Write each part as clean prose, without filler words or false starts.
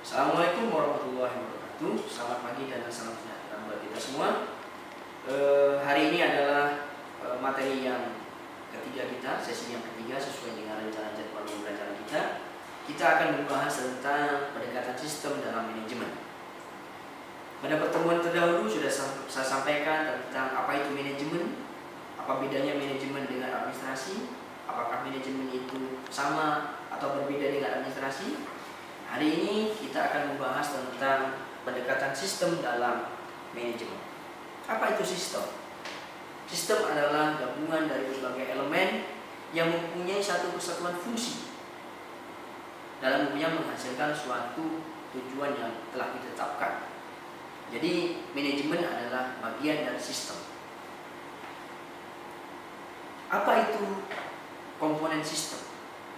Assalamualaikum warahmatullahi wabarakatuh. Selamat pagi dan salam sejahtera buat kita semua. Hari ini adalah materi yang ketiga kita, sesi yang ketiga sesuai dengan rencana jadwal pembelajaran kita. Kita akan membahas tentang pendekatan sistem dalam manajemen. Pada pertemuan terdahulu sudah saya sampaikan tentang apa itu manajemen, apa bedanya manajemen dengan administrasi, apakah manajemen itu sama atau berbeda dengan administrasi. Hari ini kita akan membahas tentang pendekatan sistem dalam manajemen. Apa itu sistem? Sistem adalah gabungan dari berbagai elemen yang mempunyai satu kesatuan fungsi dalam menghasilkan suatu tujuan yang telah ditetapkan. Jadi manajemen adalah bagian dari sistem. Apa itu komponen sistem?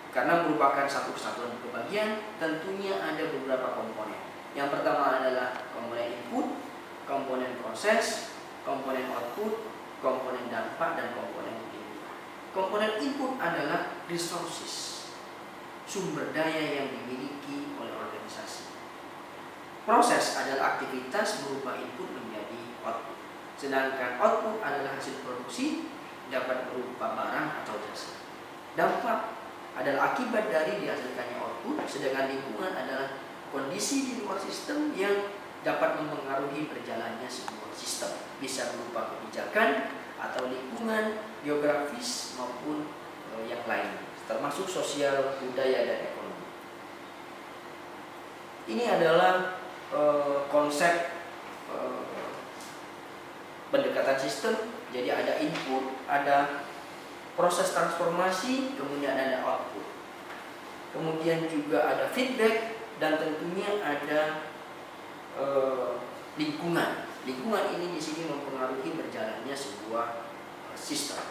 Karena merupakan satu kesatuan kebagian, tentunya ada beberapa komponen. Yang pertama adalah komponen input, komponen proses, komponen output, komponen dampak, dan komponen pilihan. Komponen input adalah resources, sumber daya yang dimiliki oleh organisasi. Proses adalah aktivitas berupa input menjadi output. Sedangkan output adalah hasil produksi, dapat berupa barang atau jasa. Dampak adalah akibat dari dihasilkannya output, sedangkan lingkungan adalah kondisi di luar sistem yang dapat mempengaruhi berjalannya sebuah sistem. Bisa berupa kebijakan atau lingkungan, geografis maupun yang lain, termasuk sosial, budaya, dan ekonomi. Ini adalah konsep pendekatan sistem. Jadi ada input, ada proses transformasi, kemudian ada output. Kemudian juga ada feedback, dan tentunya ada lingkungan. Lingkungan ini di sini mempengaruhi berjalannya sebuah sistem.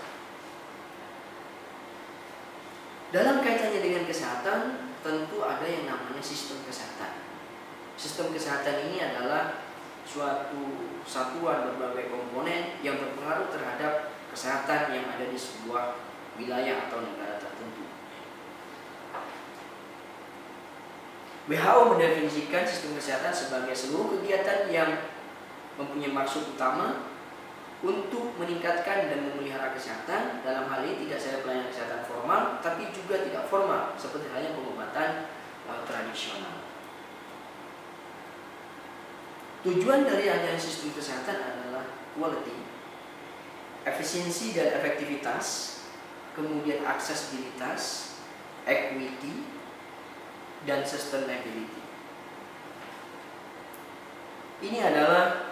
Dalam kaitannya dengan kesehatan, tentu ada yang namanya sistem kesehatan. Sistem kesehatan ini adalah suatu satuan berbagai komponen yang berpengaruh terhadap kesehatan yang ada di sebuah wilayah atau negara tertentu. WHO mendefinisikan sistem kesehatan sebagai seluruh kegiatan yang mempunyai maksud utama untuk meningkatkan dan memelihara kesehatan. Dalam hal ini tidak saja pelayanan kesehatan formal, tapi juga tidak formal, seperti halnya pengobatan tradisional. Tujuan dari adanya sistem kesehatan adalah quality, efisiensi dan efektivitas, kemudian aksesibilitas, equity, dan sustainability. Ini adalah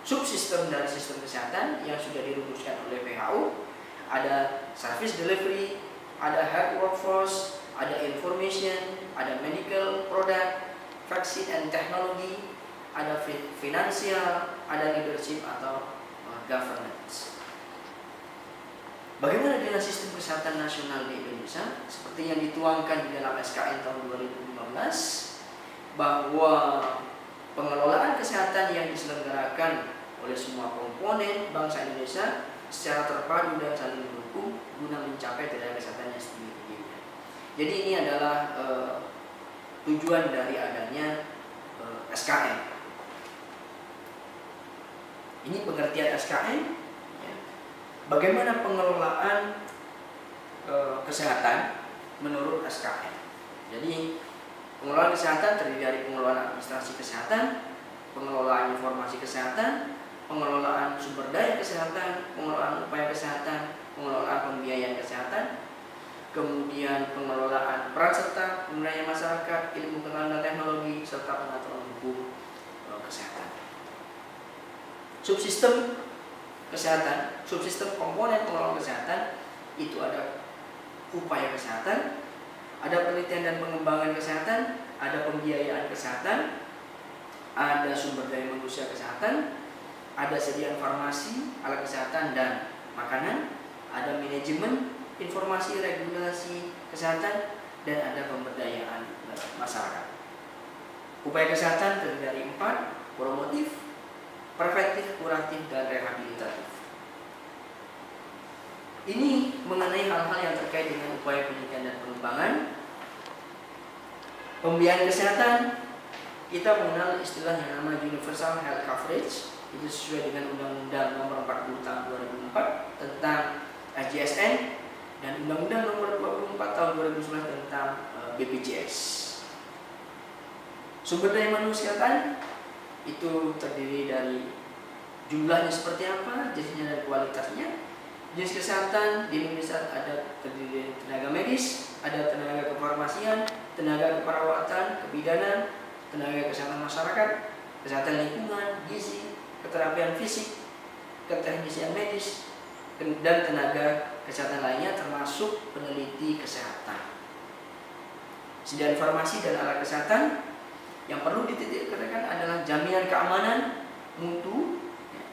subsistem dari sistem kesehatan yang sudah dirumuskan oleh WHO. Ada service delivery, ada health workforce, ada information, ada medical product, vaccine and technology, ada financial, ada leadership atau governance. Bagaimana dengan sistem kesehatan nasional di Indonesia? Seperti yang dituangkan di dalam SKN tahun 2015, bahwa pengelolaan kesehatan yang diselenggarakan oleh semua komponen bangsa Indonesia secara terpadu dan saling mendukung guna mencapai tenaga kesehatan yang setinggi-tingginya. Jadi ini adalah tujuan dari adanya SKN. Ini pengertian SKN. Ya. Bagaimana pengelolaan kesehatan menurut SKN? Jadi pengelolaan kesehatan terdiri dari pengelolaan administrasi kesehatan, pengelolaan informasi kesehatan, pengelolaan sumber daya kesehatan, pengelolaan upaya kesehatan, pengelolaan pembiayaan kesehatan, kemudian pengelolaan peran serta pemberdayaan masyarakat, ilmu pengetahuan dan teknologi, serta pengaturan hukum kesehatan. Subsistem kesehatan, subsistem komponen pengelolaan kesehatan itu ada upaya kesehatan, ada penelitian dan pengembangan kesehatan, ada pembiayaan kesehatan, ada sumber daya manusia kesehatan, ada sediaan farmasi, alat kesehatan dan makanan, ada manajemen, informasi regulasi kesehatan, dan ada pemberdayaan masyarakat. Upaya kesehatan terdiri dari 4: promotif, preventif, kuratif, dan rehabilitatif. Ini mengenai hal-hal yang terkait dengan upaya penelitian dan pengembangan. Pembiayaan kesehatan, kita mengenal istilah yang nama Universal Health Coverage. Itu sesuai dengan Undang-Undang Nomor 40 Tahun 2004 tentang SJSN dan Undang-Undang Nomor 24 Tahun 2011 tentang BPJS. Sumber daya manusia kesehatan itu terdiri dari jumlahnya seperti apa, jenisnya dan kualitasnya. Jenis kesehatan di Indonesia ada terdiri dari tenaga medis, ada tenaga kefarmasian, tenaga keperawatan, kebidanan, tenaga kesehatan masyarakat, kesehatan lingkungan, gizi, keterapian fisik, keteknisian medis, dan tenaga kesehatan lainnya termasuk peneliti kesehatan. Sediaan farmasi dan alat kesehatan yang perlu dititikkan adalah jaminan keamanan mutu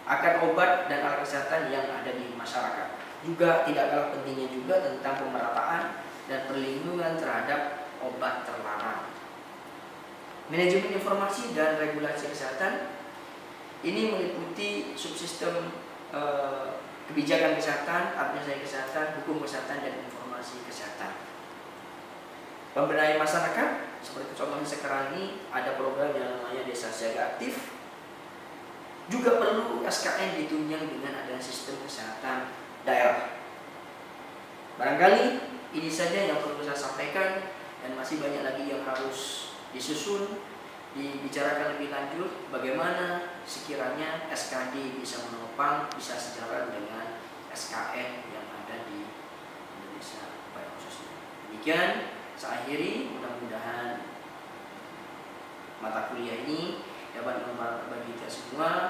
akan obat dan alat kesehatan yang ada di masyarakat. Juga tidak kalah pentingnya juga tentang pemerataan dan perlindungan terhadap obat terlarang. Manajemen informasi dan regulasi kesehatan ini meliputi subsistem kebijakan kesehatan, administrasi kesehatan, hukum kesehatan, dan informasi kesehatan. Pemberdayaan masyarakat, seperti contohnya sekarang ini ada program yang namanya Desa Siaga Aktif. Juga perlu SKN ditunjang dengan adanya sistem kesehatan daerah. Barangkali ini saja yang perlu saya sampaikan, dan masih banyak lagi yang harus disusun, dibicarakan lebih lanjut bagaimana sekiranya SKD bisa menopang, bisa sejalan dengan SKN yang ada di Indonesia pada khususnya. Demikian saya akhiri, mudah-mudahan mata kuliah ini dapat bermanfaat bagi kita semua.